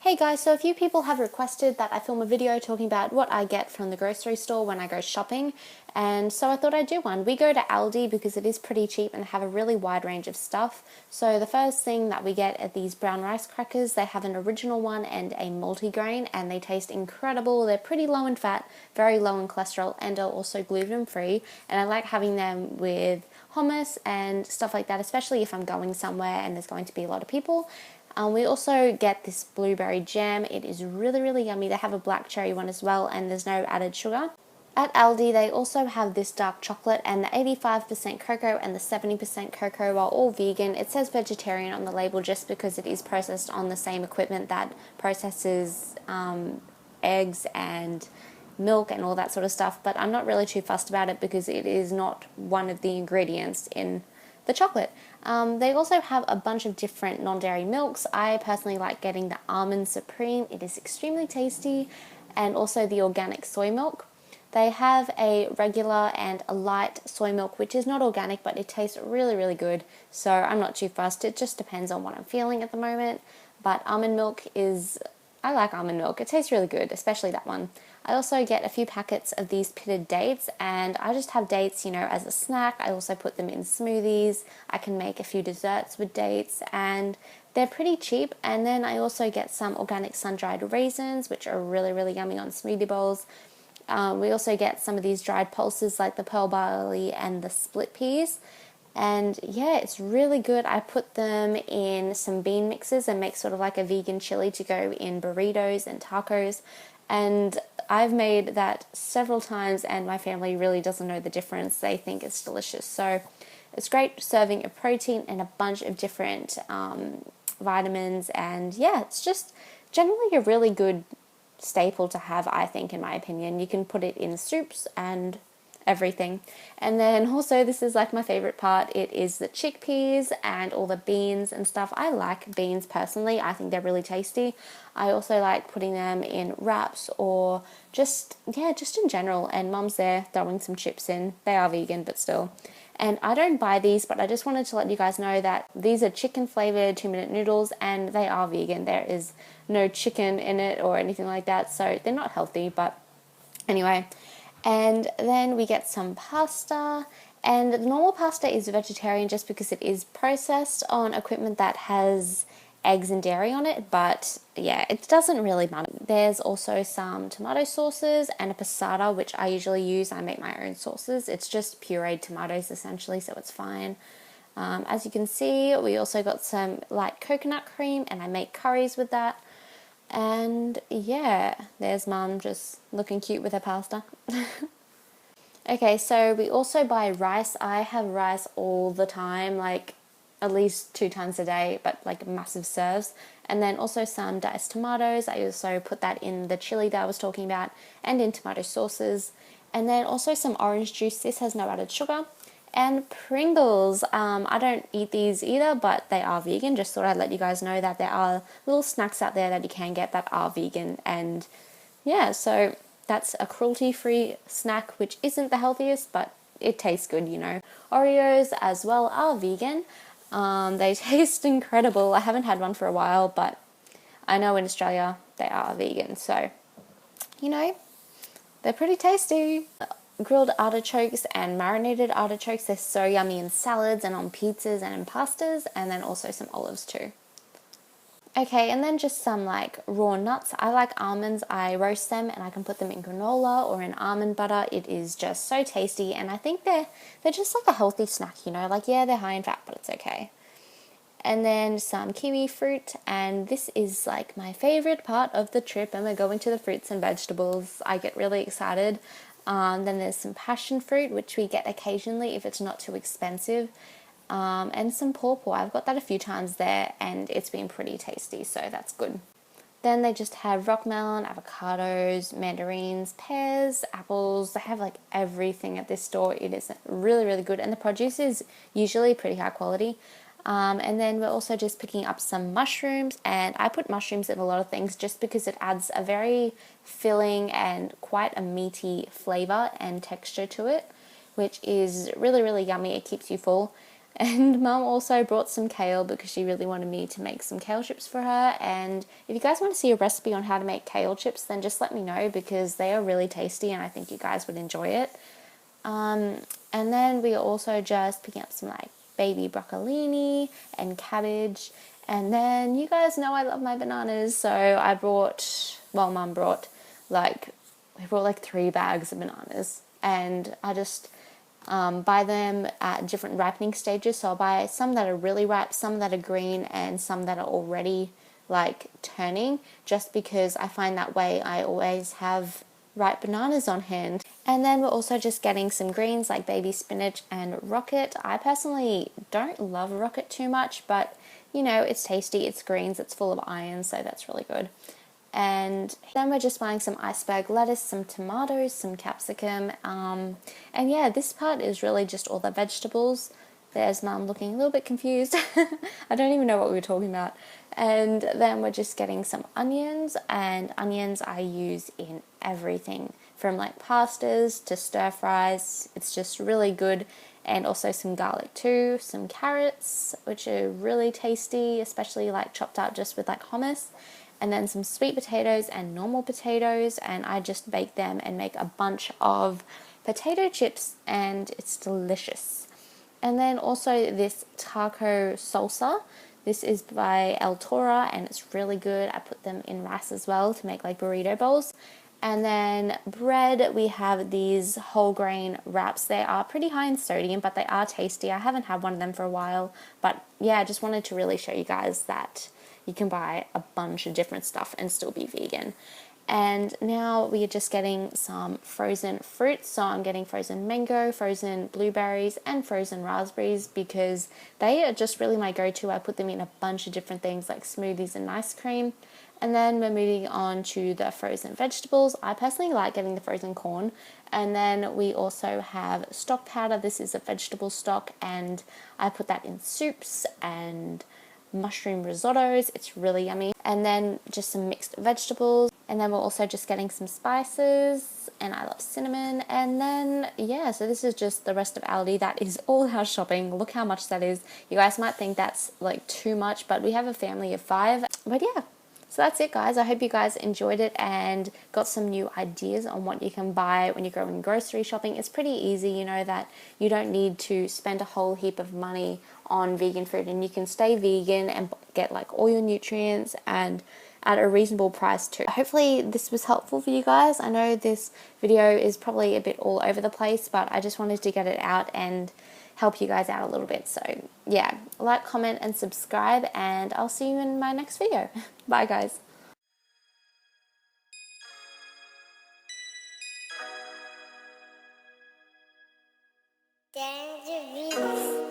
Hey guys, so a few people have requested that I film a video talking about what I get from the grocery store when I go shopping, and so I thought I'd do one. We go to Aldi because it is pretty cheap and have a really wide range of stuff. So the first thing that we get are these brown rice crackers. They have an original one and a multigrain, and they taste incredible. They're pretty low in fat, very low in cholesterol, and are also gluten free, and I like having them with hummus and stuff like that, especially if I'm going somewhere and there's going to be a lot of people. We also get this blueberry jam. It is really, really yummy. They have a black cherry one as well, and there's no added sugar. At Aldi, they also have this dark chocolate, and the 85% cocoa and the 70% cocoa are all vegan. It says vegetarian on the label just because it is processed on the same equipment that processes eggs and milk and all that sort of stuff, but I'm not really too fussed about it because it is not one of the ingredients in the chocolate. They also have a bunch of different non-dairy milks. I personally like getting the Almond Supreme. It is extremely tasty, and also the organic soy milk. They have a regular and a light soy milk, which is not organic, but it tastes really, really good. So I'm not too fussed. It just depends on what I'm feeling at the moment. But almond milk I like almond milk. It tastes really good, especially that one. I also get a few packets of these pitted dates, and I just have dates, as a snack. I also put them in smoothies. I can make a few desserts with dates, and they're pretty cheap. And then I also get some organic sun-dried raisins, which are really, really yummy on smoothie bowls. We also get some of these dried pulses like the pearl barley and the split peas. And yeah, it's really good. I put them in some bean mixes and make sort of like a vegan chili to go in burritos and tacos. And I've made that several times, and my family really doesn't know the difference. They think it's delicious. So it's great serving of protein and a bunch of different vitamins. And yeah, it's just generally a really good staple to have, I think, in my opinion. You can put it in soups and everything. And then also, this is like my favorite part, it is the chickpeas and all the beans and stuff. I like beans personally. I think they're really tasty. I also like putting them in wraps or just in general. And Mum's there throwing some chips in. They are vegan, but still. And I don't buy these, but I just wanted to let you guys know that these are chicken flavored 2-minute noodles, and they are vegan. There is no chicken in it or anything like that, so they're not healthy, but anyway. And then we get some pasta, and the normal pasta is vegetarian just because it is processed on equipment that has eggs and dairy on it, but yeah, it doesn't really matter. There's also some tomato sauces and a passata, which I usually use. I make my own sauces. It's just pureed tomatoes essentially, so it's fine. As you can see, we also got some light coconut cream, and I make curries with that. And yeah, there's Mum just looking cute with her pasta. Okay, so we also buy rice. I have rice all the time, like at least 2 times a day, but like massive serves. And then also some diced tomatoes. I also put that in the chili that I was talking about and in tomato sauces. And then also some orange juice. This has no added sugar. And Pringles. I don't eat these either, but they are vegan. Just thought I'd let you guys know that there are little snacks out there that you can get that are vegan. And yeah, so that's a cruelty-free snack, which isn't the healthiest, but it tastes good, Oreos as well are vegan. They taste incredible. I haven't had one for a while, but I know in Australia they are vegan. So, they're pretty tasty. Grilled artichokes and marinated artichokes, they're so yummy in salads and on pizzas and in pastas, and then also some olives too. Okay, and then just some like raw nuts. I like almonds. I roast them and I can put them in granola or in almond butter. It is just so tasty, and I think they're just like a healthy snack, like yeah, they're high in fat, but it's okay. And then some kiwi fruit, and this is like my favorite part of the trip, and we're going to the fruits and vegetables. I get really excited. Then there's some passion fruit, which we get occasionally if it's not too expensive, and some pawpaw. I've got that a few times there, and it's been pretty tasty, so that's good. Then they just have rockmelon, avocados, mandarins, pears, apples. They have like everything at this store. It is really, really good, and the produce is usually pretty high quality. And then we're also just picking up some mushrooms, and I put mushrooms in a lot of things just because it adds a very filling and quite a meaty flavor and texture to it, which is really, really yummy. It keeps you full. And Mum also brought some kale because she really wanted me to make some kale chips for her. And if you guys want to see a recipe on how to make kale chips, then just let me know because they are really tasty and I think you guys would enjoy it. And then we are also just picking up some like baby broccolini and cabbage. And then you guys know I love my bananas, so I brought, well, Mum brought we brought like 3 bags of bananas, and I just buy them at different ripening stages. So I'll buy some that are really ripe, some that are green, and some that are already like turning, just because I find that way I always have ripe bananas on hand. And then we're also just getting some greens like baby spinach and rocket. I personally don't love rocket too much, but you know, it's tasty, it's greens, it's full of iron, so that's really good. And then we're just buying some iceberg lettuce, some tomatoes, some capsicum, and yeah, this part is really just all the vegetables. There's Mum looking a little bit confused. I don't even know what we were talking about. And then we're just getting some onions, and onions I use in everything from like pastas to stir fries. It's just really good. And also some garlic too, some carrots, which are really tasty, especially like chopped up just with like hummus. And then some sweet potatoes and normal potatoes, and I just bake them and make a bunch of potato chips, and it's delicious. And then also this taco salsa. This is by El Toro and it's really good. I put them in rice as well to make like burrito bowls. And then bread, we have these whole grain wraps. They are pretty high in sodium, but they are tasty. I haven't had one of them for a while, but yeah, I just wanted to really show you guys that you can buy a bunch of different stuff and still be vegan. And now we are just getting some frozen fruits. So I'm getting frozen mango, frozen blueberries, and frozen raspberries because they are just really my go-to. I put them in a bunch of different things like smoothies and ice cream. And then we're moving on to the frozen vegetables. I personally like getting the frozen corn. And then we also have stock powder. This is a vegetable stock, and I put that in soups and mushroom risottos. It's really yummy. And then just some mixed vegetables. And then we're also just getting some spices, and I love cinnamon. And then yeah, so this is just the rest of Aldi. That is all our shopping. Look how much that is. You guys might think that's like too much, but we have a family of 5. But yeah, so that's it, guys. I hope you guys enjoyed it and got some new ideas on what you can buy when you're going grocery shopping. It's pretty easy, you know, that you don't need to spend a whole heap of money on vegan food, and you can stay vegan and get like all your nutrients and at a reasonable price too. Hopefully this was helpful for you guys. I know this video is probably a bit all over the place, but I just wanted to get it out and help you guys out a little bit. So yeah, like, comment, and subscribe, and I'll see you in my next video. Bye, guys. Dangerous.